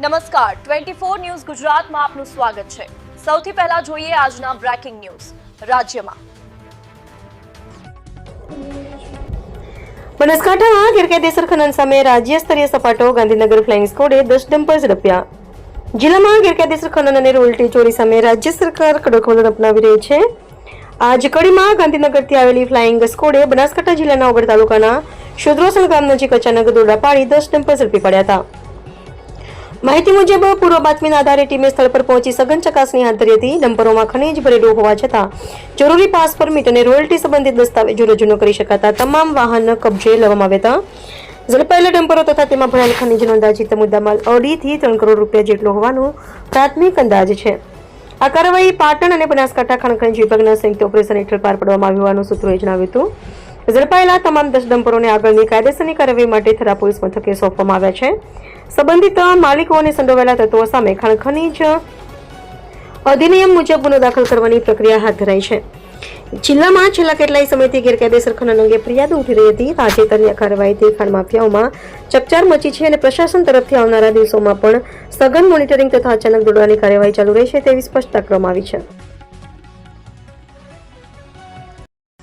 નમસ્કાર 24 ન્યૂઝ ગુજરાતમાં આપનું સ્વાગત છે। સૌથી પહેલા જોઈએ આજના બ્રેકિંગ ન્યૂઝ। રાજ્યમાં બનાસકાંઠામાં ગેરકાયદેસર ખનન સામે રાજ્ય સ્તરીય સપાટો ગાંધીનગર ફ્લાઇંગ સ્કોડે 10 ડમ્પર ઝડપ્યા। જિલ્લામાં ગેરકાયદેસર ખનન અને રોયલ્ટી ચોરી સામે રાજ્ય સરકાર કડક વલણ અપનાવી રહી છે। આજ કડીમાં ગાંધીનગરથી આવેલી ફ્લાઇંગ સ્કોડે બનાસકાંઠા જિલ્લાના ઓગળ તાલુકાના શુદ્રોસણ ગામ નજીક અચાનક દોરડા પાડી 10 ડમ્પર ઝડપી પડ્યા હતા। માહિતી મુજબ પૂર્વ બાતમીના આધારે ટીમે સ્થળ પર પહોંચી સઘન ચકાસણી હાથ ધરી હતી। ડમ્પરોમાં ખનીજ ભરેલું હોવા છતાં જરૂરી પાસ પરમિટ અને રોયલ્ટી સંબંધિત દસ્તાવેજો રજૂ ન કરી શકાતા તમામ વાહન કબજે લેવામાં આવ્યા હતા। ઝડપાયેલા ડમ્પરો તથા તેમાં ભરેલ ખનીજનો અંદાજિત મુદ્દામાલ 2.5 થી 3 કરોડ રૂપિયા જેટલો હોવાનો પ્રાથમિક અંદાજ છે। આ કાર્યવાહી પાટણ અને બનાસકાંઠા ખાણ ખનીજ વિભાગના સંયુક્ત ઓપરેશન હેઠળ પાર પાડવામાં આવી હોવાનું સૂત્રોએ જણાવ્યું હતું। ઝડપાયેલા તમામ 10 ડમ્પરોને આગળની કાયદેસરની કાર્યવાહી માટે થરા પોલીસ મથકે સોંપવામાં આવ્યા છે। સંબંધિત માલિકો અને સંડોવાયેલા તત્વો સામે ખાણ ખનીજ અધિનિયમ મુજબ ગુનો દાખલ કરવાની પ્રક્રિયા હાથ ધરાઈ છે। જિલ્લામાં છેલ્લા કેટલાય સમયથી ગેરકાયદેસર ખનન અંગે ફરિયાદો ઉઠી રહી હતી। તાજેતરની કાર્યવાહીથી ખાણ માફિયાઓમાં ચકચાર મચી છે અને પ્રશાસન તરફથી આવનારા દિવસોમાં પણ સઘન મોનિટરિંગ તથા અચાનક દોડવાની કાર્યવાહી ચાલુ રહેશે તેવી સ્પષ્ટતા કરવામાં આવી છે।